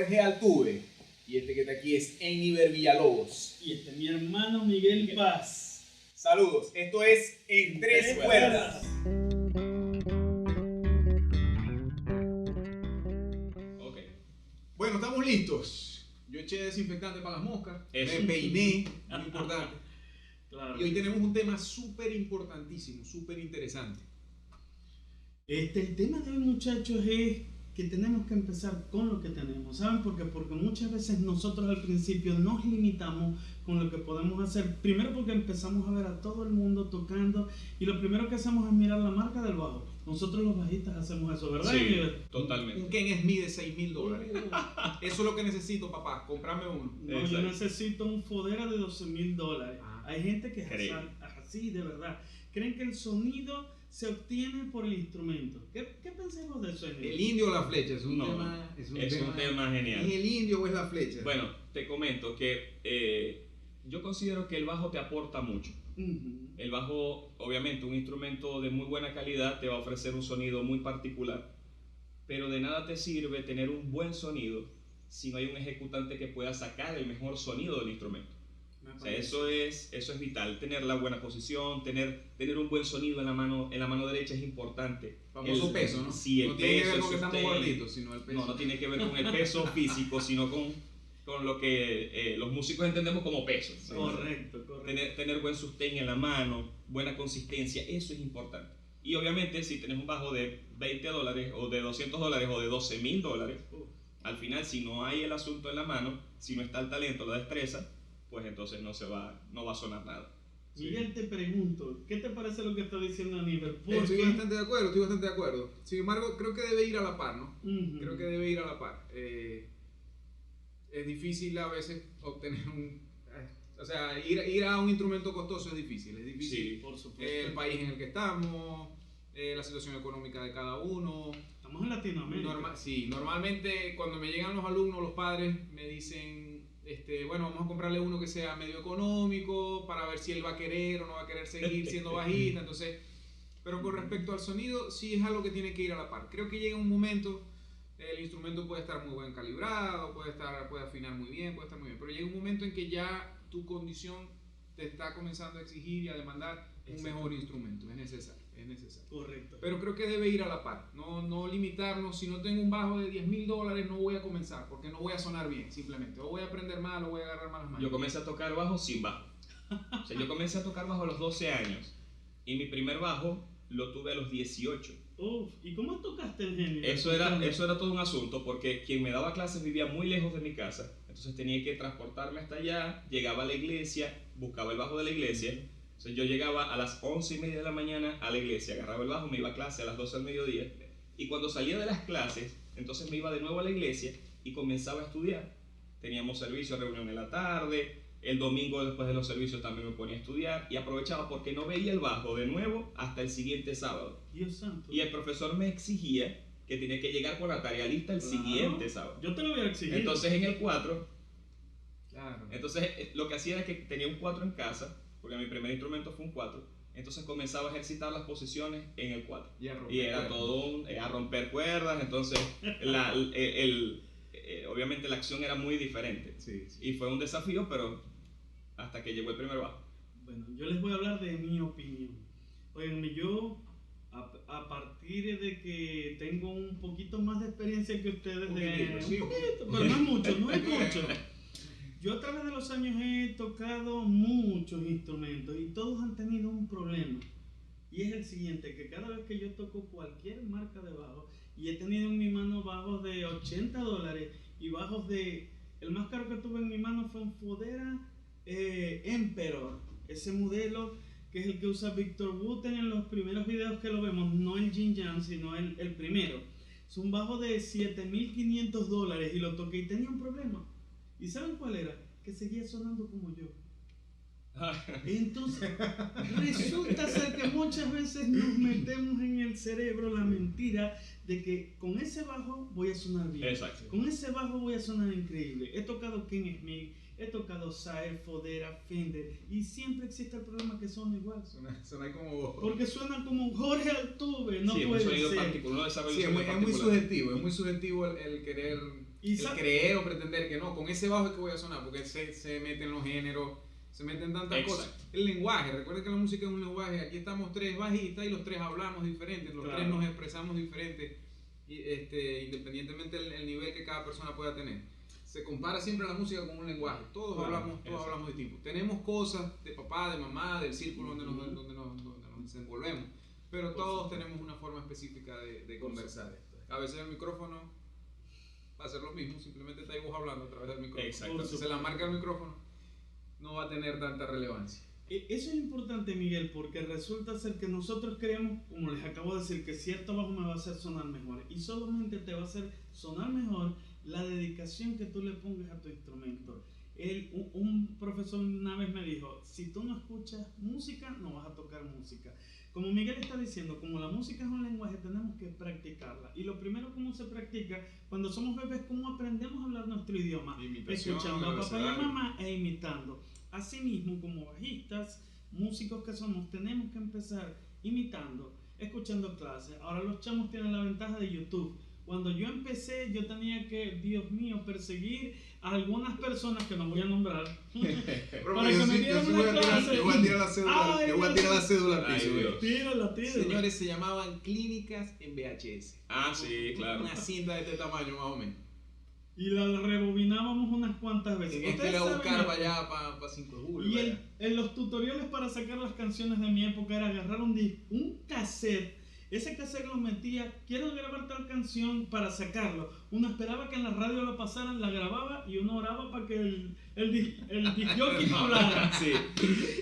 Jorge Altuve. Y este que está aquí es Eniver Villalobos. Y este es mi hermano Miguel Paz. Saludos, esto es En Tres Cuerdas. Ok. Bueno, estamos listos. Yo eché desinfectante para las moscas. Eso. Me peiné, muy importante. Claro. Y hoy tenemos un tema súper importantísimo, súper interesante. El tema de hoy, muchachos, es que tenemos que empezar con lo que tenemos. ¿Saben por qué? Porque muchas veces nosotros al principio nos limitamos con lo que podemos hacer. Primero porque empezamos a ver a todo el mundo tocando y lo primero que hacemos es mirar la marca del bajo. Nosotros los bajistas hacemos eso, ¿verdad? Sí, Un totalmente. Ken Smith de $6,000. Eso es lo que necesito, papá. Comprarme uno. No, yo Exacto. necesito un Fodera de $12,000. Ah. Hay gente que es Creo. así, de verdad. Creen que el sonido se obtiene por el instrumento. ¿Qué pensamos de eso, Emilio? ¿El indio o la flecha? Es un No, tema. es un tema genial. ¿Es el indio o es la flecha? Bueno, te comento que yo considero que el bajo te aporta mucho. Ujú. El bajo, obviamente, un instrumento de muy buena calidad te va a ofrecer un sonido muy particular, pero de nada te sirve tener un buen sonido si no hay un ejecutante que pueda sacar el mejor sonido del instrumento. O sea, eso es vital, tener la buena posición, tener un buen sonido en la mano derecha es importante. Famoso peso, ¿no? Sí, el no tiene que peso, ver el con que estamos sostén. gorditos, sino el peso. No tiene que ver con el peso físico, sino con lo que los músicos entendemos como peso. Correcto. Tener buen sostén en la mano, buena consistencia, eso es importante. Y obviamente si tenés un bajo de $20 o de $200 o de $12,000, al final si no hay el asunto en la mano, si no está el talento, la destreza, pues entonces no va a sonar nada. Miguel, te pregunto, ¿qué te parece lo que está diciendo Aníbal? Estoy bastante de acuerdo. Sin embargo, creo que debe ir a la par, ¿no? Ujú. Creo que debe ir a la par. Es difícil a veces obtener o sea, ir a un instrumento costoso es difícil. Es difícil. Sí, por supuesto. El país en el que estamos, la situación económica de cada uno. Estamos en Latinoamérica. Normalmente cuando me llegan los alumnos, los padres me dicen, bueno, vamos a comprarle uno que sea medio económico para ver si él va a querer o no va a querer seguir siendo bajista. Entonces, pero con respecto al sonido, sí es algo que tiene que ir a la par. Creo que llega un momento, el instrumento puede estar muy bien calibrado, puede afinar muy bien, puede estar muy bien, pero llega un momento en que ya tu condición te está comenzando a exigir y a demandar un mejor instrumento. Es necesario. Correcto. Pero creo que debe ir a la par, no limitarnos. Si no tengo un bajo de $10,000, no voy a comenzar porque no voy a sonar bien, simplemente. O voy a aprender mal o voy a agarrar malas manos. Yo comencé a tocar bajo sin bajo. O sea, yo comencé a tocar bajo a los 12 años y mi primer bajo lo tuve a los 18. Uf, ¿y cómo tocaste el genio? Eso era todo un asunto porque quien me daba clases vivía muy lejos de mi casa, entonces tenía que transportarme hasta allá, llegaba a la iglesia, buscaba el bajo de la iglesia. Entonces yo llegaba a las 11:30 de la mañana a la iglesia, agarraba el bajo, me iba a clase a las 12 del mediodía y cuando salía de las clases, entonces me iba de nuevo a la iglesia y comenzaba a estudiar. Teníamos servicio, reunión en la tarde, el domingo después de los servicios también me ponía a estudiar y aprovechaba porque no veía el bajo de nuevo hasta el siguiente sábado. Dios santo. Y el profesor me exigía que tenía que llegar con la tarea lista el siguiente sábado. Yo te lo hubiera exigido. Entonces en el 4, Claro. entonces lo que hacía era que tenía un 4 en casa, porque mi primer instrumento fue un 4, entonces comenzaba a ejercitar las posiciones en el 4. Y era todo a romper cuerdas, entonces obviamente la acción era muy diferente. Sí. Y fue un desafío, pero hasta que llegó el primer bajo. Bueno, yo les voy a hablar de mi opinión. Oiganme, yo a partir de que tengo un poquito más de experiencia que ustedes, Sí. un poquito, pero no es mucho, no es mucho. Yo a través de los años he tocado muchos instrumentos y todos han tenido un problema. Y es el siguiente, que cada vez que yo toco cualquier marca de bajo, y he tenido en mi mano bajos de $80 y bajos de... El más caro que tuve en mi mano fue un Fodera Emperor, ese modelo que es el que usa Victor Wooten en los primeros videos que lo vemos, no el Jin Yang, sino el primero. Es un bajo de $7,500 y lo toqué y tenía un problema. ¿Y saben cuál era? Que seguía sonando como yo. Entonces, resulta ser que muchas veces nos metemos en el cerebro la mentira de que con ese bajo voy a sonar bien. Exacto. Con ese bajo voy a sonar increíble. He tocado Ken Smith, he tocado Saer, Fodera, Fender y siempre existe el problema que suena igual. Suena como... Porque suena como Jorge Altuve, no sí, puede un sonido ser. particular, uno desarrolla Sí, un sonido es muy particular. subjetivo el querer... Y el creer o pretender que no, con ese bajo es que voy a sonar, porque se meten los géneros, se meten tantas Exacto. cosas. El lenguaje, recuerden que la música es un lenguaje, aquí estamos tres bajistas y los tres hablamos diferentes, los Claro. tres nos expresamos diferentes, y, independientemente del nivel que cada persona pueda tener. Se compara siempre la música con un lenguaje, todos Claro, hablamos distinto. Tenemos cosas de papá, de mamá, del círculo donde nos desenvolvemos, pero todos tenemos una forma específica de conversar. A veces el micrófono va a ser lo mismo, simplemente estáis vos hablando a través del micrófono. Exacto. Entonces la marca del micrófono no va a tener tanta relevancia. Eso es importante, Miguel, porque resulta ser que nosotros creemos, como les acabo de decir, que cierto bajo me va a hacer sonar mejor. Y solamente te va a hacer sonar mejor la dedicación que tú le pongas a tu instrumento. Un profesor una vez me dijo, si tú no escuchas música, no vas a tocar música. Como Miguel está diciendo, como la música es un lenguaje, tenemos que practicarla. Y lo primero, ¿cómo se practica? Cuando somos bebés, ¿cómo aprendemos a hablar nuestro idioma? Imitación, Escuchando a papá y a abecedario. mamá e imitando. Asimismo, como bajistas, músicos que somos, tenemos que empezar imitando, escuchando clases. Ahora los chamos tienen la ventaja de YouTube. Cuando yo empecé, yo tenía que, Dios mío, perseguir a algunas personas que no voy a nombrar para que me dieran una clase. Yo voy a tirar la cédula, Ay, yo voy a tirar la cédula al Ay, piso. Dios. Tírala. Señores, se llamaban clínicas en VHS. Ah, sí, claro. Una cinta de este tamaño más o menos. Y la rebobinábamos unas cuantas veces. Tenías que ir Ustedes a saben buscar esto. para allá, para 5 de julio. Y vaya. en los tutoriales para sacar las canciones de mi época era agarrar un cassette. Ese cassette lo metía, quiero grabar tal canción para sacarlo. Uno esperaba que en la radio lo pasaran, la grababa y uno oraba para que el disc jockey hablara. Sí.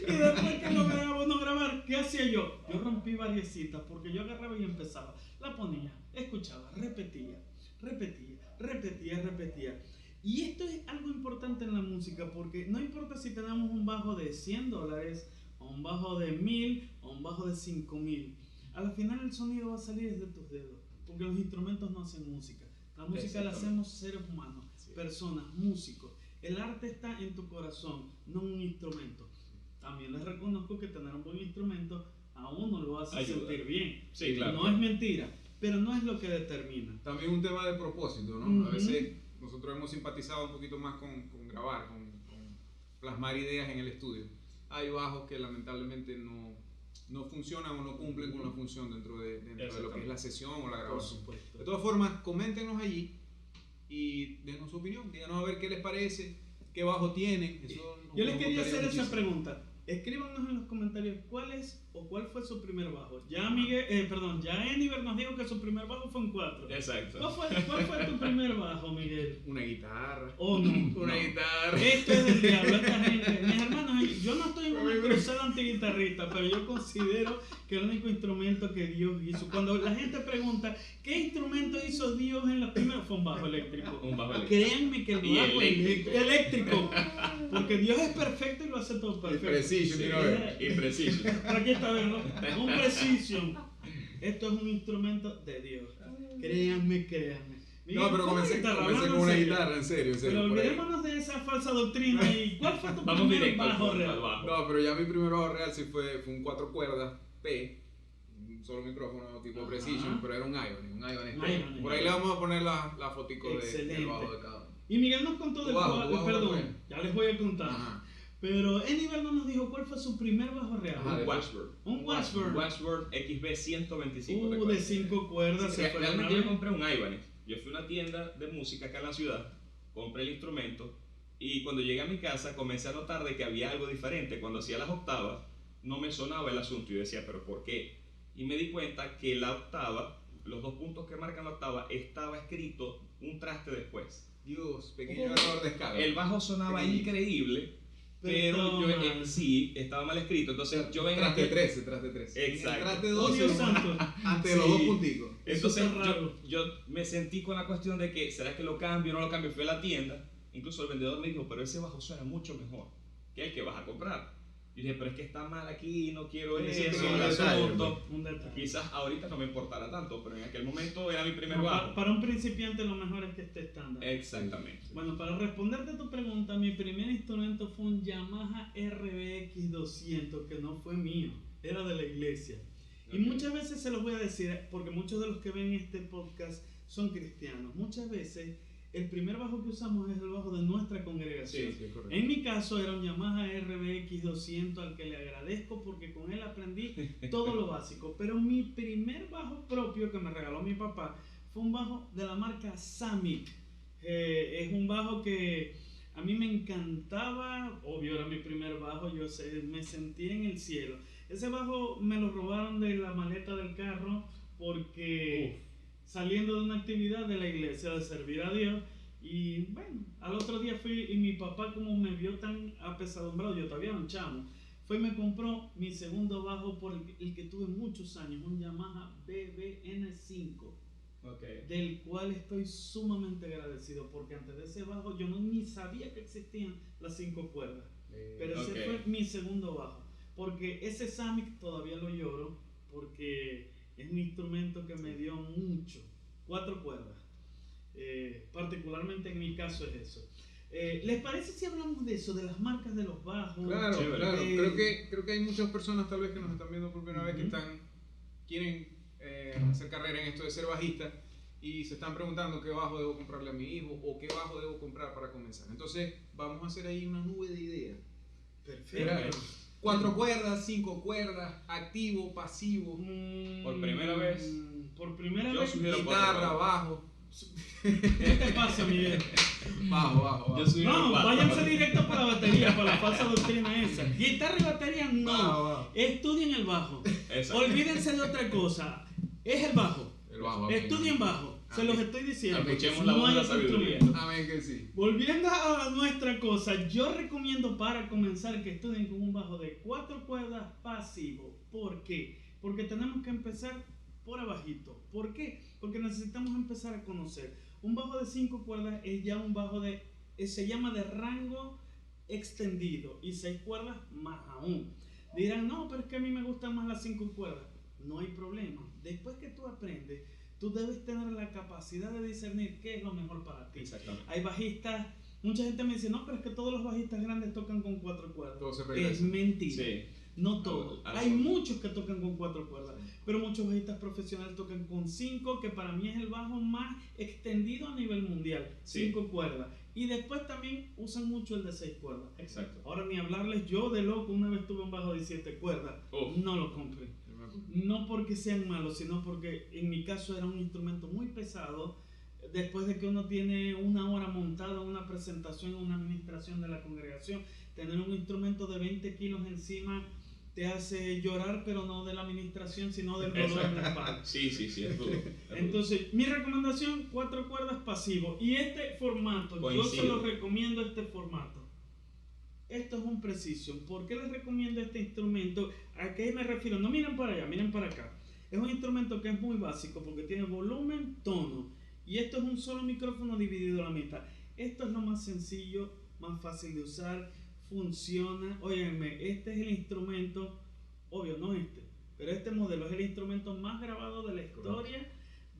Y después que lo grababa uno grabar, ¿qué hacía yo? Yo rompí variecitas porque yo agarraba y empezaba. La ponía, escuchaba, repetía. Y esto es algo importante en la música porque no importa si tenemos un bajo de $100 o un bajo de 1000 o un bajo de 5000. Al final el sonido va a salir desde tus dedos porque los instrumentos no hacen música. La música la hacemos seres humanos, personas, músicos. El arte está en tu corazón, no en un instrumento. También les reconozco que tener un buen instrumento a uno lo hace Ayuda. sentir bien. Sí, claro. No es mentira, pero no es lo que determina. También un tema de propósito, ¿no? Ujú. A veces nosotros hemos simpatizado un poquito más con grabar, con plasmar ideas en el estudio. Hay bajos que lamentablemente no funcionan o no cumplen con la función dentro de lo que es la sesión o la Por grabación. supuesto. De todas formas, coméntenos allí y denos su opinión. Díganos a ver qué les parece, qué bajo tienen. Eso Yo les nos quería gustaría hacer esa muchísimo. pregunta. Escríbanos en los comentarios cuál es o cuál fue su primer bajo. Ya ya Eniver nos dijo que su primer bajo fue un 4. Exacto. ¿Cuál fue tu primer bajo, Miguel? Una guitarra. ¿O no? Una guitarra. Esto es del diablo, esta gente. Mis hermanos, yo no estoy en una cruzada antiguitarrista, pero yo considero que el único instrumento que Dios hizo. Cuando la gente pregunta, ¿qué instrumento hizo Dios en los primeros? Fue un bajo eléctrico. Un bajo eléctrico. Créanme que el Y bajo eléctrico. eléctrico. Porque Dios es perfecto y lo hace todo perfecto. Precision, Sí, mira, a ver. impreciso. Aquí está, ¿verdad? Un precision. Esto es un instrumento de Dios. Créanme. Miguel, No, pero ¿cómo comencé guitarra? con Hablando una en serio. guitarra, en serio. Pero por ahí. olvidémonos de esa falsa doctrina. ¿Y cuál fue tu Vamos primer directo al bajo punto, al real? bajo. No, pero ya mi primer bajo real sí fue un 4 cuerdas P, un solo micrófono tipo Ajá. Precision, pero era un Ibanez. Ibanez. Por ahí le vamos a poner la fotico Excelente. del bajo de cada uno. Y Miguel nos contó Tu del bajo, cual, tu bajo, perdón, ¿cuál fue? ya les voy a contar. Ajá. Pero Eniver no nos dijo cuál fue su primer bajo real. Ajá, Un Washburn. Un Washburn. Washburn XB 125. De recuerdo. 5 cuerdas. Sí, se fue realmente una yo vez. compré un Ibanez. Yo fui a una tienda de música acá en la ciudad, compré el instrumento y cuando llegué a mi casa comencé a notar de que había algo diferente. Cuando hacía las octavas no me sonaba el asunto y yo decía, ¿pero por qué? Y me di cuenta que la octava, los dos puntos que marcan la octava, estaba escrito un traste después. Dios, pequeño error de escala. El bajo sonaba Pequeñito. increíble, Pero pero yo estaba mal. sí, estaba mal escrito. Entonces yo vengo Traste aquí- 13. Exacto. Traste Oh, 12. Dios santo. Antes de los Sí. dos punticos. Entonces Eso está raro. yo me sentí con la cuestión de que, ¿será que lo cambio o no lo cambio? Fui a la tienda, incluso el vendedor me dijo, pero ese bajo suena mucho mejor que el que vas a comprar. Y dije, pero es que está mal aquí, no quiero Sí, eso, sí, el detalle, asunto. Un detalle. Quizás ahorita no me importara tanto, pero en aquel momento era mi primer No, bajo. para un principiante lo mejor es que esté estándar. Exactamente. Bueno, para responderte a tu pregunta, mi primer instrumento fue un Yamaha RBX 200, que no fue mío, era de la iglesia. Y Ok. muchas veces se los voy a decir, porque muchos de los que ven este podcast son cristianos. Muchas veces el primer bajo que usamos es el bajo de nuestra congregación. Sí, correcto. En mi caso era un Yamaha RBX 200 al que le agradezco porque con él aprendí todo lo básico. Pero mi primer bajo propio que me regaló mi papá fue un bajo de la marca Samick. Es un bajo que a mí me encantaba, obvio era mi primer bajo, me sentí en el cielo. Ese bajo me lo robaron de la maleta del carro porque saliendo de una actividad de la iglesia de servir a Dios, y bueno, al otro día fui y mi papá como me vio tan apesadumbrado, yo todavía era un chamo, fue y me compró mi segundo bajo por el que tuve muchos años, un Yamaha BBN5. Okay. Del cual estoy sumamente agradecido porque antes de ese bajo yo ni sabía que existían las 5 cuerdas, pero ese fue mi segundo bajo, porque ese Samick todavía lo lloro porque es un instrumento que me dio mucho. 4 cuerdas, particularmente en mi caso es eso. ¿Les parece si hablamos de eso, de las marcas de los bajos? Claro, Chévere. claro. Creo que hay muchas personas tal vez que nos están viendo por primera vez que quieren hacer carrera en esto de ser bajista y se están preguntando qué bajo debo comprarle a mi hijo o qué bajo debo comprar para comenzar. Entonces vamos a hacer ahí una nube de ideas. Perfecto. 4 cuerdas, 5 cuerdas, activo, pasivo, Por primera vez. Por primera Yo vez. sugiero guitarra, bajo. ¿Qué te pasa, Miguel? Bajo. Yo sugiero No, 4. váyanse directo para la batería, para la falsa doctrina esa. Guitarra y batería no. Bajo. Estudien el bajo. Exacto. Olvídense de otra cosa. Es el bajo. El bajo. Estudien bajo. Se los estoy diciendo. Escuchemos la No voz de hay la otro sabiduría. instrumento. Amén que sí. Volviendo a nuestra cosa, yo recomiendo para comenzar que estudien con un bajo de 4 cuerdas pasivo. ¿Por qué? Porque tenemos que empezar por abajito. ¿Por qué? Porque necesitamos empezar a conocer. Un bajo de 5 cuerdas es ya un bajo se llama de rango extendido, y 6 cuerdas más aún. Dirán, no, pero es que a mí me gustan más las 5 cuerdas. No hay problema. Después que tú aprendes, tú debes tener la capacidad de discernir qué es lo mejor para ti. Exactamente. Hay bajistas, mucha gente me dice, no, pero es que todos los bajistas grandes tocan con 4 cuerdas. Todo se Es regresa. mentira. Sí. No todos. Algo. Hay muchos que tocan con 4 cuerdas, pero muchos bajistas profesionales tocan con 5, que para mí es el bajo más extendido a nivel mundial. Sí. 5 cuerdas. Y después también usan mucho el de 6 cuerdas. Exacto. Ahora ni hablarles, yo de loco una vez tuve un bajo de 7 cuerdas. Uf. No lo compré. No porque sean malos, sino porque en mi caso era un instrumento muy pesado. Después de que uno tiene una hora montado en una presentación, en una administración de la congregación, tener un instrumento de 20 kilos encima te hace llorar, pero no de la administración, sino del dolor en la espalda. Sí, es duro. Entonces, mi recomendación, 4 cuerdas pasivo. Y este formato, yo se Coincido. lo recomiendo este formato. Esto es un Precision. ¿Por qué les recomiendo este instrumento? ¿A qué me refiero? No miren para allá, miren para acá. Es un instrumento que es muy básico porque tiene volumen, tono. Y esto es un solo micrófono dividido a la mitad. Esto es lo más sencillo, más fácil de usar, funciona. Óiganme, este es el instrumento, obvio, no este, pero este modelo es el instrumento más grabado de la historia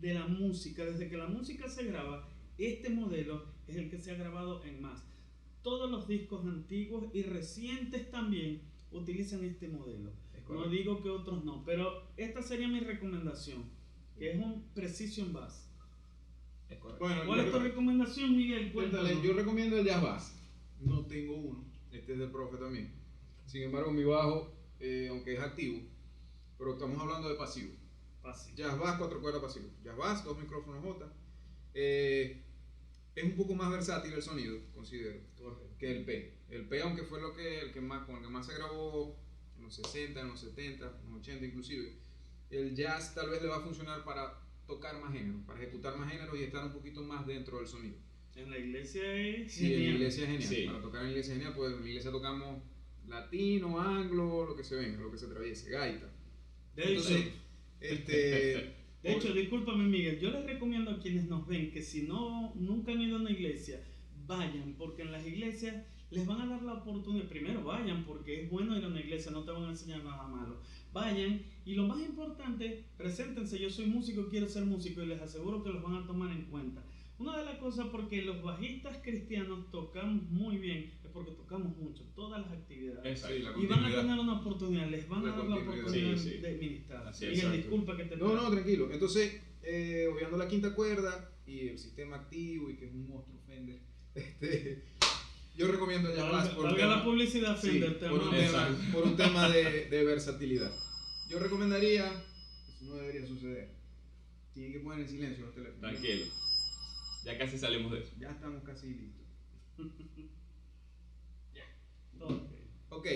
de la música. Desde que la música se graba, este modelo es el que se ha grabado en más. Todos los discos antiguos y recientes también utilizan este modelo. No digo que otros no, pero esta sería mi recomendación, que es un Precision Bass. Es correcto. Bueno, ¿Cuál es tu recomendación, Miguel? Cuéntale, Cuéntanos. yo recomiendo el Jazz Bass. No tengo uno. Este es del profe también. Sin embargo, mi bajo, aunque es activo, pero estamos hablando de pasivo. Fácil. Jazz Bass, 4 cuerdas pasivo. Jazz Bass, 2 micrófonos J. Es un poco más versátil el sonido, considero, que el P. El P, aunque fue con el que más se grabó en los 60, en los 70, en los 80 inclusive, el jazz tal vez le va a funcionar para tocar más géneros, para ejecutar más géneros y estar un poquito más dentro del sonido. En la iglesia es Sí, en la genial. iglesia es genial. Sí. Para tocar en la iglesia es genial, pues en la iglesia tocamos latino, anglo, lo que se venga, lo que se atraviese, gaita. De hecho, Entonces, de hecho, discúlpame, Miguel, yo les recomiendo a quienes nos ven que si nunca han ido a una iglesia, vayan, porque en las iglesias les van a dar la oportunidad. Primero vayan, porque es bueno ir a una iglesia, no te van a enseñar nada malo. Vayan, y lo más importante, preséntense. Yo soy músico, quiero ser músico, y les aseguro que los van a tomar en cuenta. Una de las cosas porque los bajistas cristianos tocamos muy bien es porque tocamos mucho, todas las actividades. Exacto. sí, la Y van a continuidad. tener una oportunidad, les van a dar la continuidad. oportunidad Sí, sí. de ministrar. Así Miguel, es, disculpa que te No, tranquilo. Entonces, obviando la quinta cuerda, y el sistema activo y que es un monstruo Fender. Yo recomiendo el Jazz Bass Valga la publicidad Fender, por un tema de versatilidad. Yo recomendaría, eso no debería suceder, tienen que poner en silencio los teléfonos. Tranquilo. Ya casi salimos de eso. Ya estamos casi listos. Ok,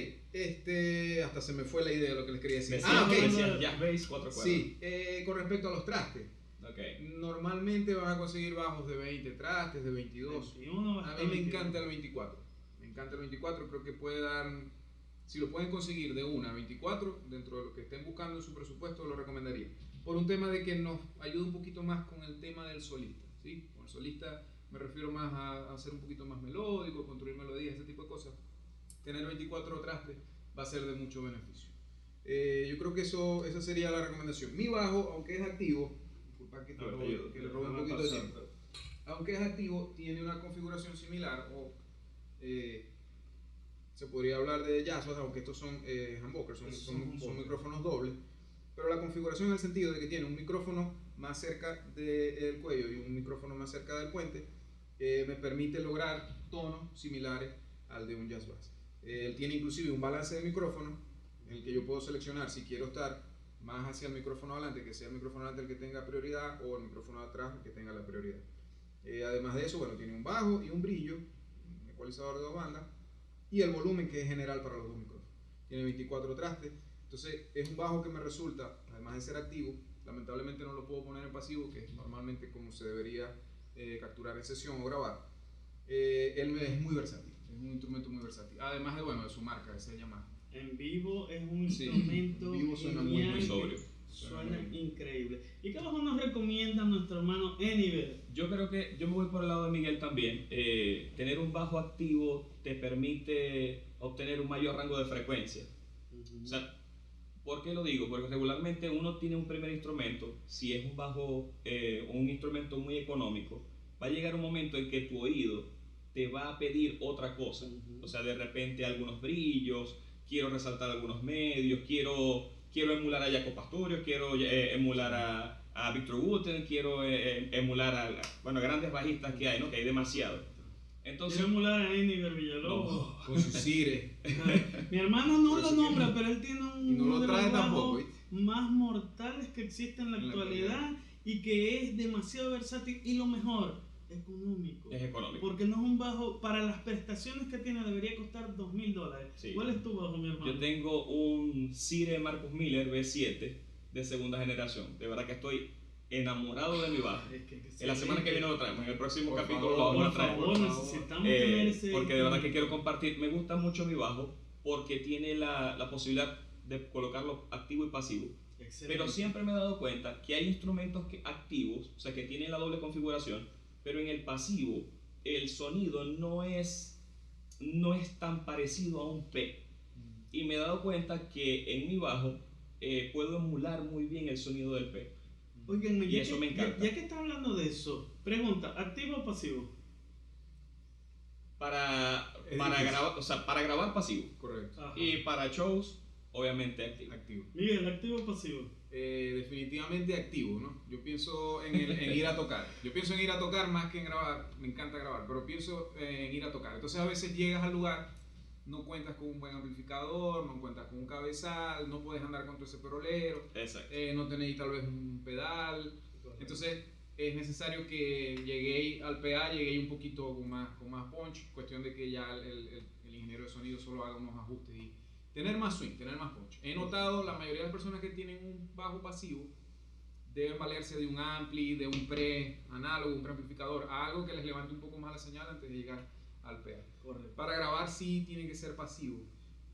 hasta se me fue la idea de lo que les quería decir. Decía Jazz Bass 4 cuerdas. Sí, con respecto a los trastes. Okay. Normalmente vas a conseguir bajos de 20 trastes, de 22. 21, A mí me encanta el 24. Me encanta el 24, creo que puede dar, si lo pueden conseguir de 1 a 24, dentro de lo que estén buscando en su presupuesto, lo recomendaría. Por un tema de que nos ayuda un poquito más con el tema del solista. ¿Sí? Con el solista me refiero más a ser un poquito más melódico, construir melodías, ese tipo de cosas. Tener 24 trastes va a ser de mucho beneficio. Yo creo que esa sería la recomendación. Mi bajo, aunque es activo, disculpa que le robe un poquito de tiempo, aunque es activo, tiene una configuración similar o se podría hablar de jazz, aunque estos son humbuckers, son micrófonos dobles, pero la configuración en el sentido de que tiene un micrófono más cerca del cuello y un micrófono más cerca del puente, me permite lograr tonos similares al de un jazz bass. Él tiene inclusive un balance de micrófono en el que yo puedo seleccionar si quiero estar más hacia el micrófono adelante, que sea el micrófono adelante el que tenga prioridad, o el micrófono de atrás el que tenga la prioridad. Además de eso, bueno, tiene un bajo y un brillo, un ecualizador de 2 bandas, y el volumen que es general para los dos micrófonos. Tiene 24 trastes, entonces es un bajo que me resulta, además de ser activo, lamentablemente no lo puedo poner en pasivo, que es normalmente como se debería capturar en sesión o grabar. Él es muy versátil, es un instrumento muy versátil, además de, bueno, de su marca, que se llama. En vivo es un instrumento en vivo suena muy sobrio. Suena increíble. ¿Y qué bajo nos recomienda nuestro hermano Eniver? Yo creo que yo me voy por el lado de Miguel también. Tener un bajo activo te permite obtener un mayor rango de frecuencia. O sea, ¿por qué lo digo? Porque regularmente uno tiene un primer instrumento, si es un bajo, un instrumento muy económico, va a llegar un momento en que tu oído te va a pedir otra cosa. O sea, de repente algunos brillos, quiero resaltar algunos medios, quiero emular a Jaco Pastorius, quiero emular a Victor Wooten, quiero emular a grandes bajistas que hay, ¿no? Que hay demasiado. Entonces, quiero emular a Eniver Villalobos. Con su cire. Mi hermano no lo nombra, pero él tiene uno de los bajos ¿viste? más mortales que existe en la actualidad y que es demasiado versátil y lo mejor, económico. es económico. Porque no es un bajo, para las prestaciones que tiene debería costar $2,000. Sí. ¿Cuál es tu bajo, mi hermano? Yo tengo un Sire Marcus Miller V7 de segunda generación. De verdad que estoy enamorado de mi bajo. En la semana que viene lo traemos, en el próximo capítulo lo vamos a traer. Por favor, necesitamos tener ese... Porque de verdad que quiero compartir. Me gusta mucho mi bajo porque tiene la posibilidad de colocarlo activo y pasivo. Excelente. Pero siempre me he dado cuenta que hay instrumentos activos, o sea, que tienen la doble configuración, pero en el pasivo el sonido no es tan parecido a un P. Y me he dado cuenta que en mi bajo puedo emular muy bien el sonido del P. Oigan, y eso me encanta. Ya que está hablando de eso, pregunta, ¿activo o pasivo? Para grabar, o sea, para grabar pasivo. Correcto. Ajá. Y para shows, obviamente activo. Miguel, ¿activo o pasivo? Definitivamente activo, ¿no? Yo pienso en ir a tocar. Yo pienso en ir a tocar más que en grabar. Me encanta grabar, pero pienso en ir a tocar. Entonces a veces llegas al lugar, no cuentas con un buen amplificador, no cuentas con un cabezal, no puedes andar con todo ese perolero. Exacto. No tenéis tal vez un pedal. Entonces es necesario que lleguéis al PA, lleguéis un poquito con más punch. Cuestión de que ya el ingeniero de sonido solo haga unos ajustes y tener más swing, tener más punch. He notado la mayoría de las personas que tienen un bajo pasivo deben valerse de un ampli, de un pre-análogo, un preamplificador, algo que les levante un poco más la señal antes de llegar al PA. Correcto. Para grabar sí tiene que ser pasivo.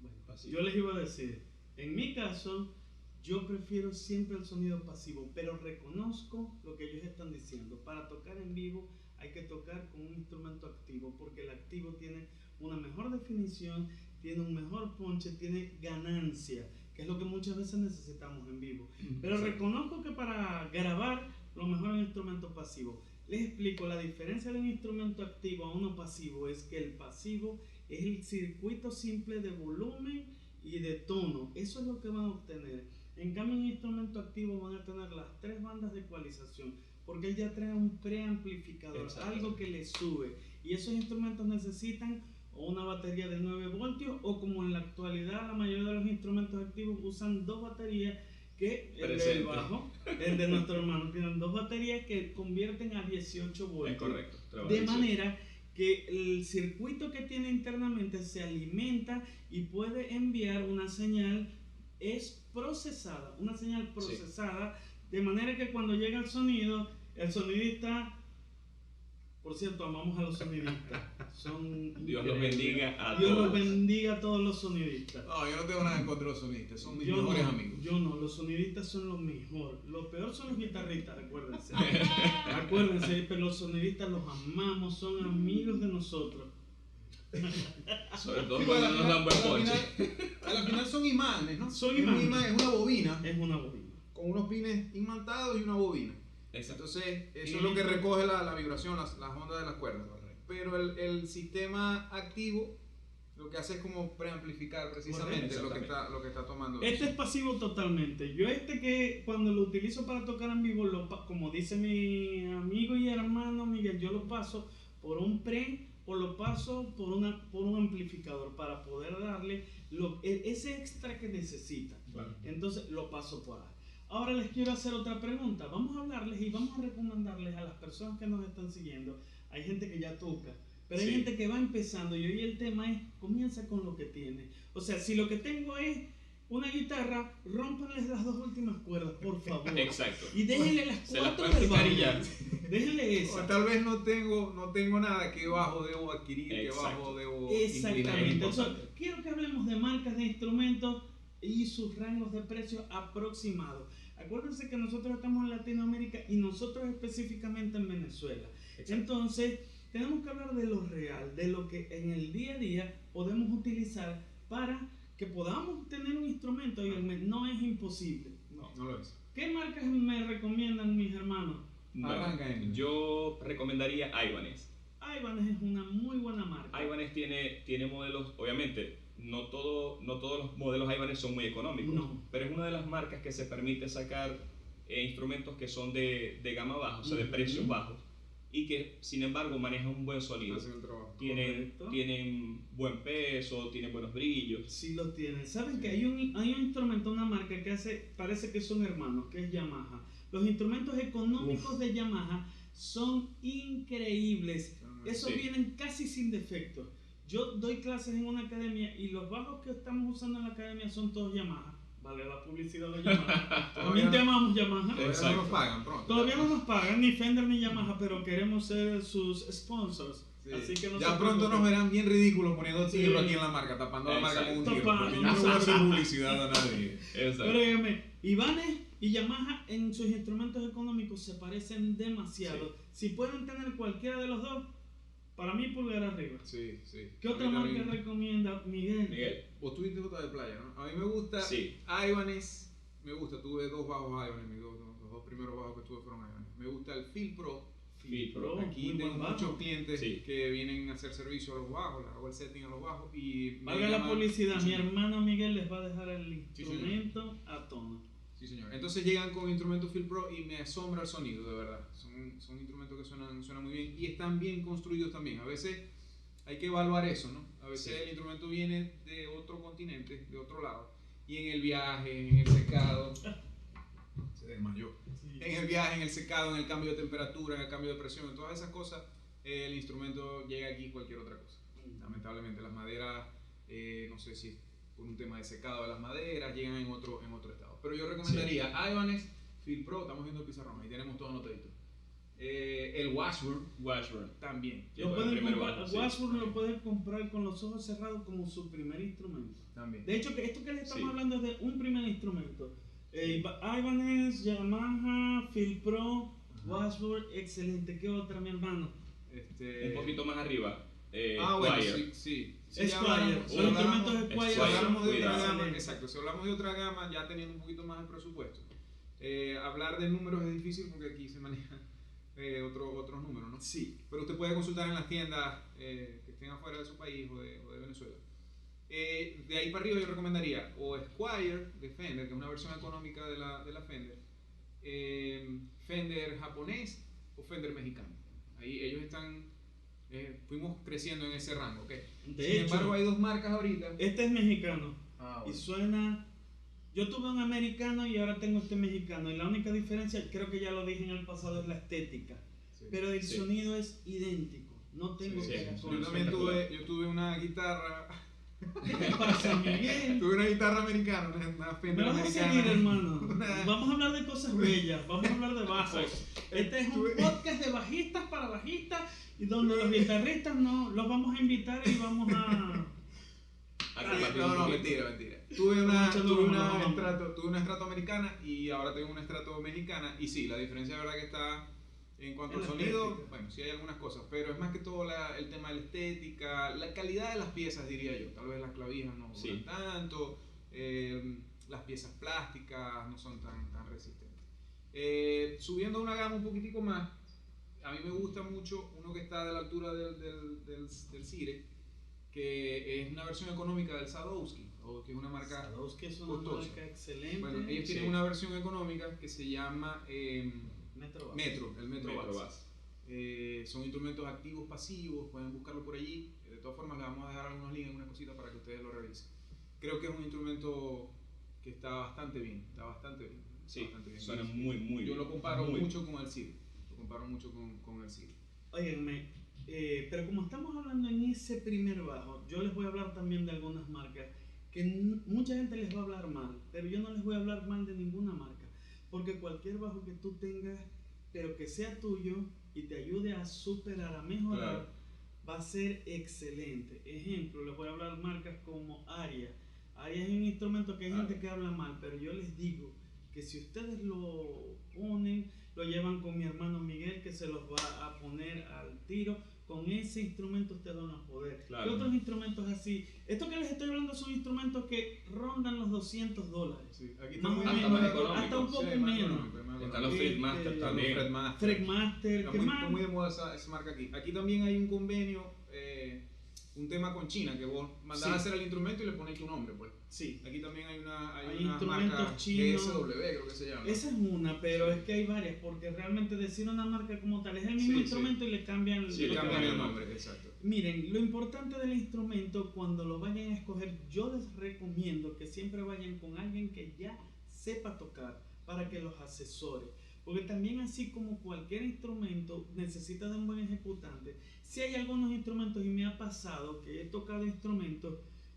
Bueno, yo les iba a decir, en mi caso, yo prefiero siempre el sonido pasivo, pero reconozco lo que ellos están diciendo. Para tocar en vivo hay que tocar con un instrumento activo, porque el activo tiene una mejor definición, tiene un mejor ponche, tiene ganancia, que es lo que muchas veces necesitamos en vivo. Pero reconozco que para grabar, lo mejor es un instrumento pasivo. Les explico, la diferencia de un instrumento activo a uno pasivo es que el pasivo es el circuito simple de volumen y de tono. Eso es lo que van a obtener. En cambio, en un instrumento activo van a tener las 3 bandas de ecualización, porque él ya trae un preamplificador, algo que le sube. Y esos instrumentos necesitan o una batería de 9 voltios o como en la actualidad la mayoría de los instrumentos activos usan 2 baterías que el del bajo, el de nuestro hermano, tienen 2 baterías que convierten a 18 voltios. Es correcto. De manera que el circuito que tiene internamente se alimenta y puede enviar una señal procesada, una señal procesada, de manera que cuando llega el sonidista, por cierto, amamos a los sonidistas, Dios los bendiga a Dios todos. los bendiga a todos los sonidistas. No, yo no tengo nada en contra de los sonidistas, son mis mejores amigos. Yo no, los sonidistas son los mejores. Lo peor son los guitarristas, acuérdense. Acuérdense, pero los sonidistas los amamos, son amigos de nosotros. Sobre todo Sí, cuando nos dan buen ponche. A la final son imanes, ¿no? Son Es un imanes. imán, es una bobina Es una bobina. con unos pines imantados y una bobina. Exacto. Entonces, eso es lo que recoge la vibración, las ondas de las cuerdas. Pero el sistema activo lo que hace es como preamplificar precisamente lo que está tomando. Este es pasivo totalmente. Yo que cuando lo utilizo para tocar en vivo, como dice mi amigo y hermano Miguel, yo lo paso por un pre o lo paso por un amplificador para poder darle ese extra que necesita. Claro. Entonces lo paso por ahí. Ahora les quiero hacer otra pregunta. Vamos a hablarles y vamos a recomendarles a las personas que nos están siguiendo. Hay gente que ya toca, pero hay gente que va empezando y hoy el tema es, comienza con lo que tiene. O sea, si lo que tengo es una guitarra, rómpanles las 2 últimas cuerdas, por favor. Exacto. Y déjenle las Se las 4 pueden del quitar y bajo. ya. Déjenle O esa. tal vez no tengo nada, que bajo debo adquirir, que Exacto. bajo debo Exactamente. inclinar. Entonces, quiero que hablemos de marcas de instrumentos y sus rangos de precios aproximados. Acuérdense que nosotros estamos en Latinoamérica y nosotros específicamente en Venezuela. Exacto. Entonces, tenemos que hablar de lo real, de lo que en el día a día podemos utilizar para que podamos tener un instrumento. Oiganme, no es imposible. No lo es. ¿Qué marcas me recomiendan mis hermanos? Arranca en- Yo recomendaría Ibanez. Ibanez es una muy buena marca. Ibanez tiene modelos, obviamente, no todos los modelos Ibanez son muy económicos, No. pero es una de las marcas que se permite sacar instrumentos que son de gama baja, o sea, de precios bajos, y que sin embargo manejan un buen sonido. Hacen el trabajo. Correcto. Tienen buen peso, tienen buenos brillos. Sí lo tienen. ¿Saben que hay un instrumento, una marca que parece que son hermanos, que es Yamaha? Los instrumentos económicos de Yamaha son increíbles. Esos Sí. vienen casi sin defectos. Yo doy clases en una academia y los bajos que estamos usando en la academia son todos Yamaha. Vale la publicidad de Yamaha. También te amamos Yamaha. Todavía Exacto. no nos pagan pronto. Todavía no nos pagan ni Fender ni Yamaha, pero queremos ser sus sponsors. Sí. Así que no Ya se pronto preocupen. nos verán bien ridículos poniendo Sí. tiro aquí en la marca, tapando la marca con un tiro. Tapando, Porque yo no voy a hacer publicidad a nadie. Exacto. Pero dígame, Ibanez y Yamaha en sus instrumentos económicos se parecen demasiado. Si pueden tener cualquiera de los dos, para mí pulgar arriba. Sí, sí. ¿Qué A otra mí marca también. recomienda Miguel? Miguel, Vos tuviste otra de playa, ¿no? A mí me gusta Sí. Ibanez. Me gusta, tuve 2 bajos Ibanez. Los 2 primeros bajos que tuve fueron Ibanez. Me gusta el Feel Pro. Feel Pro. Aquí muy tengo buen muchos bajo. clientes Sí. que vienen a hacer servicio a los bajos, les hago el setting a los bajos y me Valga la llaman- publicidad, Sí, mi hermano Miguel les va a dejar el Sí, señor. instrumento a tono. Sí, señor. Entonces llegan con instrumentos Feel Pro y me asombra el sonido, de verdad. Son instrumentos que suenan muy bien y están bien construidos también. A veces hay que evaluar eso, ¿no? A veces Sí. el instrumento viene de otro continente, de otro lado, y en el viaje, en el secado, se desmayó. En el viaje, en el secado, en el cambio de temperatura, en el cambio de presión, en todas esas cosas, el instrumento llega aquí cualquier otra cosa. Lamentablemente las maderas, no sé si es por un tema de secado de las maderas, llegan en otro estado. Pero yo recomendaría Ibanez, Feel Pro, estamos viendo el pizarrón, ahí tenemos todo anotadito. El Washburn Washburn. también. Sí, Lo fue el pueden primer comprar, bajo, sí. Washburn lo pueden comprar con los ojos cerrados como su primer instrumento. También. De hecho, que esto que les estamos Sí. hablando es de un primer instrumento. Ibanez, Yamaha, Feel Pro, Washburn, excelente. ¿Qué otra, mi hermano? Este, Un poquito más arriba, bueno, Squier. sí. Squier, ya hablamos- son ya instrumentos hablamos- Squier. Si hablamos de otra Cuidado. gama, Excelente. exacto, si hablamos de otra gama, ya teniendo un poquito más de presupuesto. Hablar de números es difícil porque aquí se manejan otros números, ¿no? Sí. Pero usted puede consultar en las tiendas que estén afuera de su país o de Venezuela. De ahí para arriba yo recomendaría o Squier de Fender, que es una versión económica de la Fender, Fender japonés o Fender mexicano. Ahí ellos están, fuimos creciendo en ese rango, ¿ok? De Sin hecho, embargo, hay dos marcas ahorita. este es mexicano Ah, y bueno. suena... Yo tuve un americano y ahora tengo este mexicano y la única diferencia, creo que ya lo dije en el pasado, es la estética. Sí. Pero el Sí. sonido es idéntico. No tengo Sí, que sí. con Yo eso. también yo tuve una guitarra, ¿Qué pasa, Miguel? tuve una guitarra americana, una Me Fender vas a americana. seguir, hermano. Vamos a hablar de cosas bellas, vamos a hablar de bajos. Este es un podcast de bajistas para bajistas y donde los guitarristas no los vamos a invitar y vamos a... No, mentira. Tuve una estrato americana y ahora tengo una estrato mexicana. Y sí, la diferencia de verdad que está en cuanto En al la sonido. estética. Bueno, sí hay algunas cosas, pero es más que todo el tema de la estética, la calidad de las piezas, diría yo. Tal vez las clavijas no Sí. duran tanto, las piezas plásticas no son tan resistentes. Subiendo una gama un poquitico más, a mí me gusta mucho uno que está a la altura del Sire, que es una versión económica del Sadowski, que es una marca Sadowski es una costosa. marca excelente. Bueno, ellos tienen Sí. una versión económica que se llama Metro Bass. el Metro Metro Bass. Bass. Son instrumentos activos, pasivos, pueden buscarlo por allí. De todas formas, les vamos a dejar algunos links, algunas cositas para que ustedes lo revisen. Creo que es un instrumento que está bastante bien, Sí, bastante bien. suena muy Yo bien. lo comparo Muy mucho con el CIR, con el CIR. Óiganme, pero como estamos hablando en ese primer bajo, yo les voy a hablar también de algunas marcas que mucha gente les va a hablar mal, pero yo no les voy a hablar mal de ninguna marca, porque cualquier bajo que tú tengas, pero que sea tuyo y te ayude a superar, a mejorar, Claro. va a ser excelente. Ejemplo, les voy a hablar marcas como Aria. Aria es un instrumento que hay gente que habla mal, pero yo les digo que si ustedes lo ponen, lo llevan con mi hermano Miguel, que se los va a poner al tiro. Con ese instrumento ustedes van a poder. Claro. Y otros instrumentos así. Estos que les estoy hablando son instrumentos que rondan los $200. Sí, aquí Más o estamos hasta menos, más económico. hasta un poco Sí, más menos. económico, más Están económico. los Fredmaster Este, también. Fredmaster. Fredmaster, Está ¿qué muy, más? muy de moda esa marca aquí. Aquí también hay un convenio, un tema con China, que vos mandás Sí. a hacer el instrumento y le pones tu nombre, pues. Sí. Aquí también hay una instrumentos marca chinos. GSW, creo que se llama. Esa es una, pero es que hay varias, porque realmente decir una marca como tal es el mismo Sí, instrumento y le cambian, Sí, Le lo que cambian va a el llamar. nombre, exacto. Miren, lo importante del instrumento, cuando lo vayan a escoger, yo les recomiendo que siempre vayan con alguien que ya sepa tocar para que los asesore. Porque también así como cualquier instrumento necesita de un buen ejecutante, si hay algunos instrumentos, y me ha pasado que he tocado instrumentos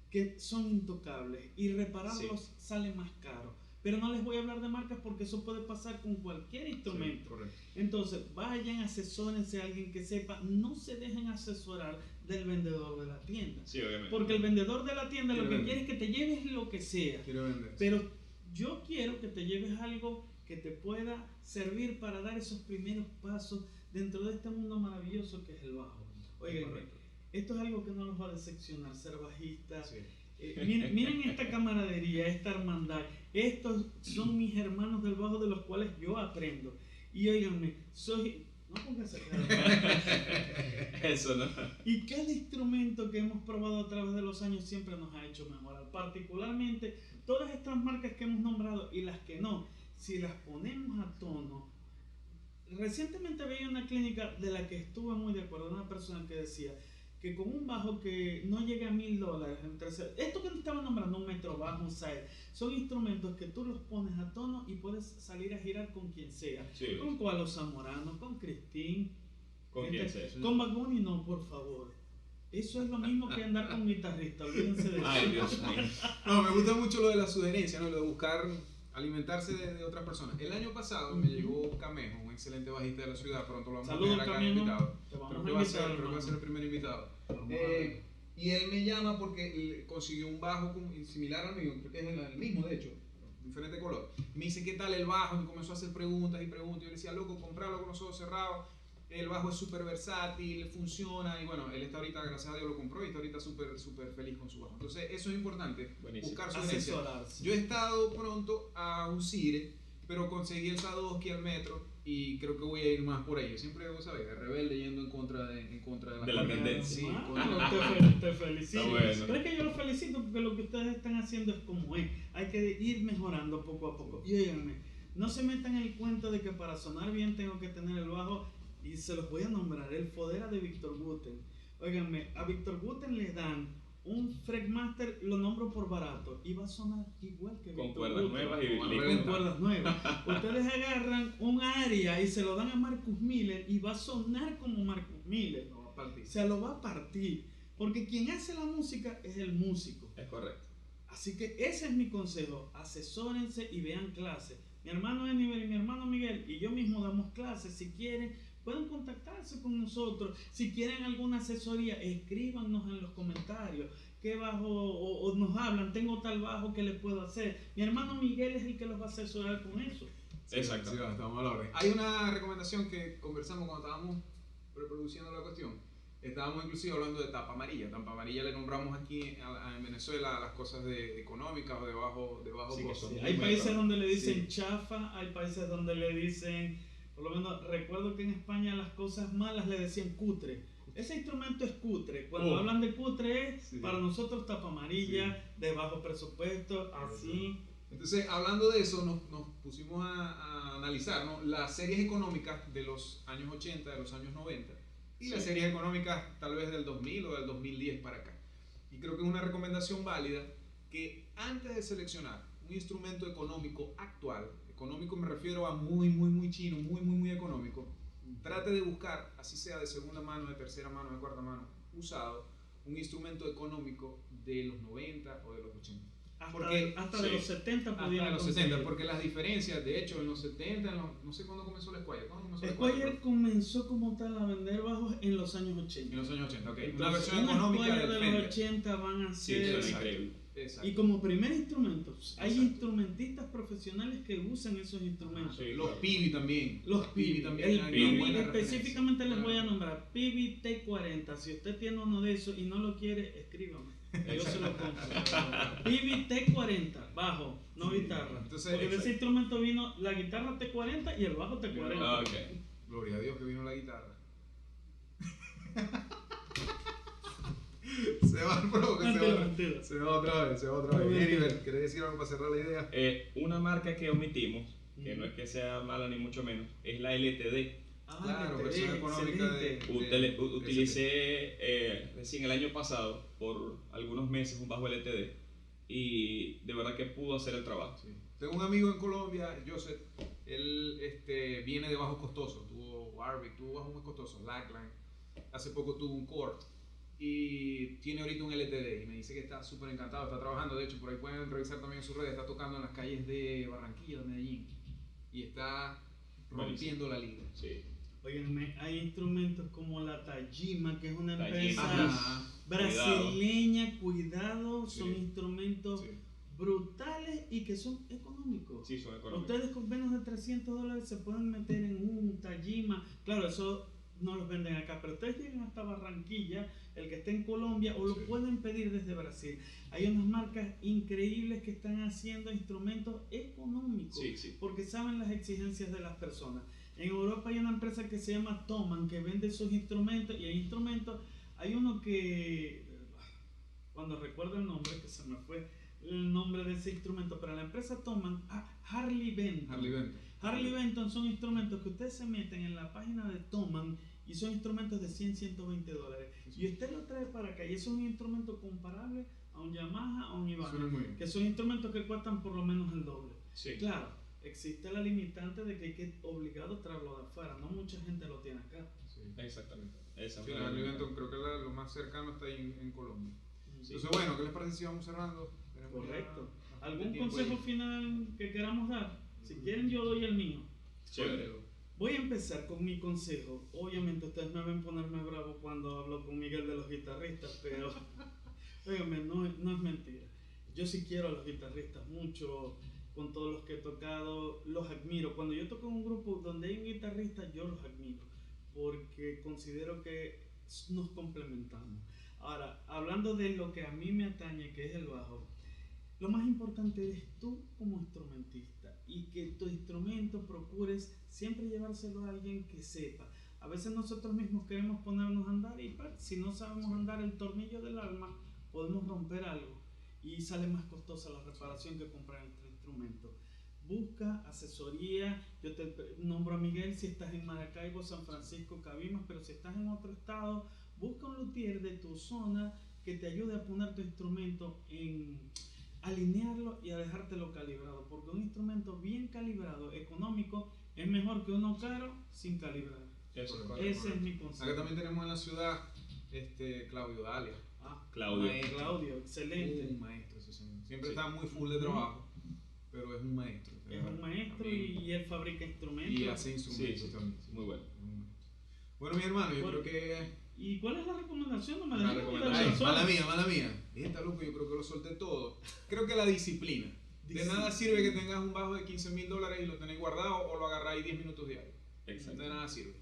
que son intocables y repararlos sale más caro. Pero no les voy a hablar de marcas porque eso puede pasar con cualquier instrumento. Sí, correcto. Entonces, vayan, asesórense a alguien que sepa, no se dejen asesorar del vendedor de la tienda. Sí, obviamente. Porque el vendedor de la tienda lo Quiere que vender. quiere es que te lleves lo que sea. Quiero vender. Pero yo quiero que te lleves algo que te pueda servir para dar esos primeros pasos dentro de este mundo maravilloso que es el bajo. Oigan, Correcto. esto es algo que no los va a decepcionar, ser bajista. Sí. Miren esta camaradería, esta hermandad. Estos son mis hermanos del bajo de los cuales yo aprendo. Y óiganme, no pongas esa cara. Eso, ¿no? Y cada instrumento que hemos probado a través de los años siempre nos ha hecho mejorar. Particularmente todas estas marcas que hemos nombrado y las que no, si las ponemos a tono. Recientemente veía una clínica de la que estuve muy de acuerdo, una persona que decía que con un bajo que no llega a $1,000, esto que te estaba nombrando, un Metro Bass, un Sire, son instrumentos que tú los pones a tono y puedes salir a girar con quien sea. Sí. Con Cualo Zamorano, con Christine, ¿Con quién sea? con Bad Bunny no, por favor. Eso es lo mismo que andar con guitarrista, olvídense de eso. Ay, Dios mío. No, me gusta mucho lo de la sugerencia, ¿no? Lo de buscar alimentarse de otras personas. El año pasado me llegó Camejo, un excelente bajista de la ciudad, pronto lo vamos Saludos, a tener acá Camejo. invitado. Te vamos Creo a que va a ser, invitar, creo que va a ser el primer invitado. Y él me llama porque consiguió un bajo similar al mío, creo que es el mismo de hecho, diferente color. Me dice, ¿qué tal el bajo? Me comenzó a hacer preguntas y preguntas. Yo le decía, loco, comprarlo con los ojos cerrados. El bajo es súper versátil, funciona. Y bueno, él está ahorita, gracias a Dios, lo compró y está ahorita súper feliz con su bajo. Entonces, eso es importante, Buenísimo. buscar sugerencias. Asesorarse. Yo he estado pronto a un Cire, pero conseguí el Sadowski al metro y creo que voy a ir más por ahí. Yo siempre, vos sabés, de rebelde yendo en contra de De la corriente. tendencia. Sí, Te felicito. Está bueno. Pero es que yo los felicito porque lo que ustedes están haciendo es como es. Hay que ir mejorando poco a poco. Y óiganme, No se metan en el cuento de que para sonar bien tengo que tener el bajo, y se los voy a nombrar, el Fodera de Víctor Guten. Óiganme, a Víctor Guten le dan un Fretmaster, lo nombro por barato, y va a sonar igual que Con Víctor cuerdas Guten. nuevas y Con listo. Con cuerdas nuevas. Ustedes agarran un Aria y se lo dan a Marcus Miller y va a sonar como Marcus Miller. No va a partir. Se lo va a partir. Porque quien hace la música es el músico. Es correcto. Así que ese es mi consejo. Asesórense y vean clases. Mi hermano Eniver y mi hermano Miguel y yo mismo damos clases. Si quieren, pueden contactarse con nosotros. Si quieren alguna asesoría, escríbanos en los comentarios. ¿Qué bajo? O nos hablan, tengo tal bajo que les puedo hacer. Mi hermano Miguel es el que los va a asesorar con eso. Exacto. Sí, estamos a la orden. Hay una recomendación que conversamos cuando estábamos reproduciendo la cuestión. Estábamos inclusive hablando de tapa amarilla. Tapa amarilla le nombramos aquí en Venezuela las cosas económicas o de bajo Sí, que costo. son Sí, hay muy países buenos. donde le dicen Sí. chafa, hay países donde le dicen, por lo menos recuerdo que en España las cosas malas le decían cutre. Ese instrumento es cutre. Cuando hablan de cutre es Sí. para nosotros tapa amarilla, de bajo presupuesto, así. Entonces, hablando de eso, nos pusimos a analizar, ¿no?, las series económicas de los años 80, de los años 90, y las Sí. series económicas tal vez del 2000 o del 2010 para acá. Y creo que es una recomendación válida que antes de seleccionar un instrumento económico actual, económico me refiero a muy chino, muy económico, trate de buscar, así sea de segunda mano, de tercera mano, de cuarta mano, usado, un instrumento económico de los 90 o de los 80. Hasta de sí. los 70 Hasta podían de los conseguir. 70, porque las diferencias, de hecho, en los 70, no sé cuándo comenzó la Squire. ¿Cuándo comenzó la Squire comenzó como tal a vender bajos en los años 80. En los años 80, ok. Una Entonces, versión una económica Squire del de Fender. los 80 van a Sí, ser... suena Exacto. increíble. Exacto. Y como primer instrumento, hay Exacto. instrumentistas profesionales que usan esos instrumentos. Sí, Los claro. Pibi también. Los Pibi, también. el hay una Pibi buena específicamente les referencia. voy a nombrar Pibi T40. Si usted tiene uno de esos y no lo quiere, escríbame. Yo se lo compro. Pibi T40, bajo, no Sí. guitarra. Entonces, Porque de ese exacto. instrumento vino la guitarra T40 y el bajo T40. Ah, ok. Gloria a Dios que vino la guitarra. Se va el pro, que Mentira, mentira. se va otra vez, se va otra No, vez. mentira. Heriberto, ¿querés decir algo para cerrar la idea? Una marca que omitimos, que Mm. no es que sea mala ni mucho menos, es la LTD. Ah, Claro, LTD, versión económica de- excelente. Utilicé recién el año pasado por algunos meses un bajo LTD y de verdad que pudo hacer el trabajo. Sí. Tengo un amigo en Colombia, Joseph, él viene de bajos costosos, tuvo Warwick, tuvo bajos muy costosos, Lackline, hace poco tuvo un Core y tiene ahorita un LTD y me dice que está súper encantado, está trabajando, de hecho por ahí pueden revisar también en sus redes, está tocando en las calles de Barranquilla, de Medellín y está rompiendo la liga. Sí. Óiganme, hay instrumentos como la Tajima, que es una Tajima. empresa Ajá. brasileña, cuidado, son Sí. instrumentos Sí. brutales y que son económicos. Sí, son económicos. Ustedes con menos de $300 se pueden meter en un Tajima. Claro, eso no los venden acá, pero ustedes llegan hasta Barranquilla, el que esté en Colombia, o lo Sí. pueden pedir desde Brasil. Hay unas marcas increíbles que están haciendo instrumentos económicos Sí, sí. porque saben las exigencias de las personas. En Europa hay una empresa que se llama Thomann que vende sus instrumentos y hay instrumentos, hay uno que, cuando recuerdo el nombre, que se me fue el nombre de ese instrumento, pero la empresa Thomann, Harley Benton. Harley Benton. Harley Benton son instrumentos que ustedes se meten en la página de Thomann y son instrumentos de $100-120. Y usted lo trae para acá y es un instrumento comparable a un Yamaha, a un Suena Ibanez, muy bien. que son instrumentos que cuestan por lo menos el doble. Sí. Claro, existe la limitante de que hay que obligado a traerlo de afuera, no mucha gente lo tiene acá. Sí. Exactamente. Esa Sí, es la una- Harley Benton creo que lo más cercano está ahí en Colombia. Sí. Entonces, bueno, ¿qué les parece si vamos cerrando? Tenemos ya Correcto. bastante ¿Algún tiempo consejo ahí. final que queramos dar? Si quieren yo doy el mío. Chévere. Voy a empezar con mi consejo. Obviamente ustedes me ven ponerme bravo cuando hablo con Miguel de los guitarristas, pero óigame, no es mentira. Yo sí quiero a los guitarristas mucho, con todos los que he tocado, los admiro. Cuando yo toco en un grupo donde hay un guitarrista, yo los admiro, porque considero que nos complementamos. Ahora, hablando de lo que a mí me atañe, que es el bajo, lo más importante eres tú como instrumentista y que tu instrumento procures siempre llevárselo a alguien que sepa. A veces nosotros mismos queremos ponernos a andar y si no sabemos andar el tornillo del alma, podemos romper algo y sale más costosa la reparación que comprar el instrumento. busca asesoría. Yo te nombro a Miguel si estás en Maracaibo, San Francisco, Cabimas, pero si estás en otro estado, busca un luthier de tu zona que te ayude a poner tu instrumento en alinearlo y a dejártelo calibrado, porque un instrumento bien calibrado, económico, es mejor que uno caro sin calibrar. Eso. Ese es mi Acá consejo. también tenemos en la ciudad Claudio Dalia. Claudio. Claudio, excelente. Un maestro ese señor. Siempre está muy full de trabajo, pero es un maestro. Es un maestro También. y él fabrica instrumentos. Y hace instrumentos Sí, sí. también. Muy bueno. Es un maestro. Bueno, mi hermano, yo Bueno, creo que... ¿Y cuál es la recomendación? No me La dejes recomendación. quitar el sol. Mala mía. Está loco, yo creo que lo solté todo. Creo que la disciplina. De nada sirve que tengas un bajo de $15,000 y lo tenés guardado o lo agarráis 10 minutos diarios. Exacto. De nada sirve.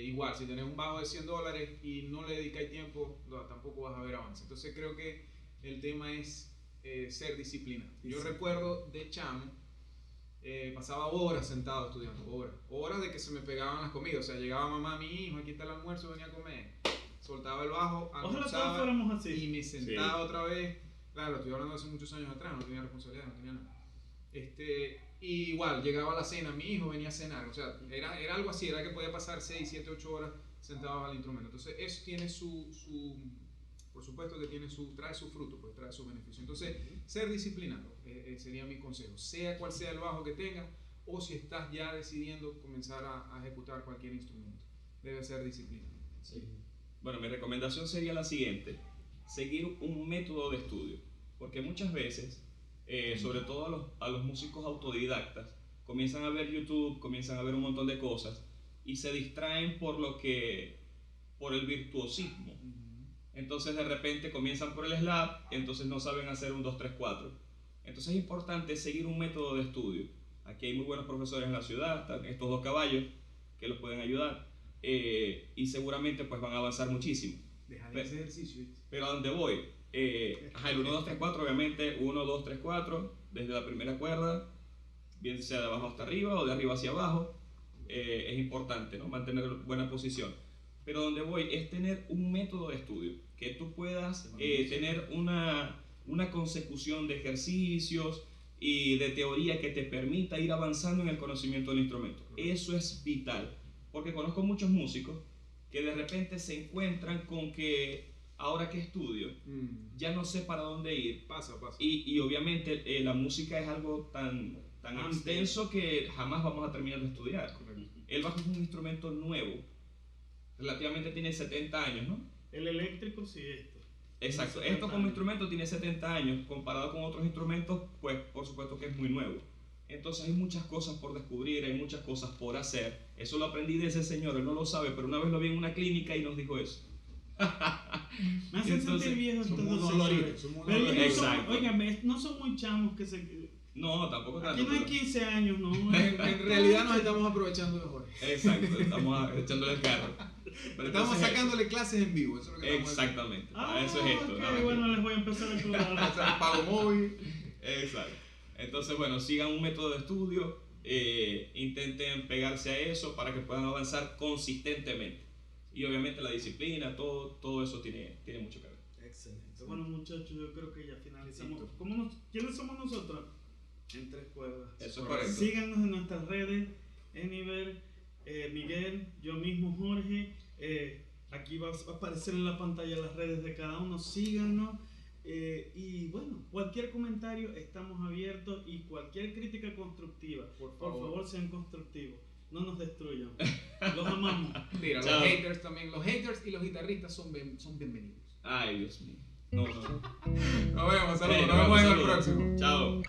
Igual, si tenés un bajo de $100 y no le dedicáis tiempo, tampoco vas a ver avance. Entonces creo que el tema es ser disciplinado. Yo recuerdo de chamo, pasaba horas sentado estudiando, horas de que se me pegaban las comidas. O sea, llegaba mamá, mi hijo, aquí está el almuerzo, venía a comer. Soltaba el bajo, Ojalá todos almorzaba fuéramos así. y me sentaba otra vez. Claro, estoy hablando de hace muchos años atrás, no tenía responsabilidad, no tenía nada. Y igual, llegaba a la cena, mi hijo venía a cenar, o sea, era algo así, era que podía pasar 6, 7, 8 horas sentado al instrumento. Entonces, eso tiene por supuesto que trae su fruto, pues trae su beneficio. Entonces, ser disciplinado sería mi consejo, sea cual sea el bajo que tengas, o si estás ya decidiendo comenzar a ejecutar cualquier instrumento, debe ser disciplinado. Sí. Bueno, mi recomendación sería la siguiente: seguir un método de estudio, porque muchas veces, sobre todo a los músicos autodidactas, comienzan a ver YouTube, comienzan a ver un montón de cosas y se distraen por el virtuosismo. Entonces de repente comienzan por el slap, entonces no saben hacer un 2, 3, 4. Entonces es importante seguir un método de estudio. Aquí hay muy buenos profesores en la ciudad, están estos dos caballos que los pueden ayudar, y seguramente pues van a avanzar muchísimo. Deja de ese ejercicio. Pero a dónde voy, el 1, 2, 3, 4, obviamente 1, 2, 3, 4, desde la primera cuerda, bien sea de abajo hasta arriba o de arriba hacia abajo, es importante, ¿no? Mantener buena posición. Pero donde voy es tener un método de estudio, que tú puedas tener una consecución de ejercicios y de teoría que te permita ir avanzando en el conocimiento del instrumento. Eso es vital, porque conozco muchos músicos que de repente se encuentran con que ahora que estudio ya no sé para dónde ir. Pasa. Y obviamente la música es algo tan extenso que jamás vamos a terminar de estudiar. El bajo es un instrumento nuevo, relativamente tiene 70 años, ¿no? El eléctrico sí, esto. Exacto, esto como instrumento tiene 70 años, comparado con otros instrumentos, pues por supuesto que es muy nuevo. Entonces hay muchas cosas por descubrir, hay muchas cosas por hacer. Eso lo aprendí de ese señor, él no lo sabe, pero una vez lo vi en una clínica y nos dijo eso. Me hacen sentir viejo estos somos dos unos señores. loritos, Pero ellos no son, Exacto. óigame, no son muy chamos que se... No, tampoco Aquí tanto. no hay pero- 15 años, ¿no? En realidad nos estamos aprovechando mejor. Exacto, estamos echándole el carro. Pero Estamos entonces, sacándole clases en vivo, eso es lo que estamos exactamente, Ah, eso es esto. ok, nada más. bueno, les voy a empezar a cobrar. haciendo. Pago móvil. Exacto. Entonces, bueno, sigan un método de estudio, intenten pegarse a eso para que puedan avanzar consistentemente. Y obviamente la disciplina, todo eso tiene mucho que ver. Excelente. Bueno, muchachos, yo creo que ya finalizamos. ¿Quiénes somos nosotros? En 3 cuerdas. Eso es correcto. Síganos en nuestras redes, Eniver, Miguel, yo mismo, Jorge. Aquí va a aparecer en la pantalla las redes de cada uno. Síganos. Y bueno, cualquier comentario estamos abiertos y cualquier crítica constructiva. Por favor, sean constructivos. No nos destruyan. Los amamos. Mira, Chao. los haters también. Los haters y los guitarristas son bienvenidos. Ay, Dios mío. No. Nos vemos, saludos. Hey, Nos vemos en el saludos. próximo. Chao.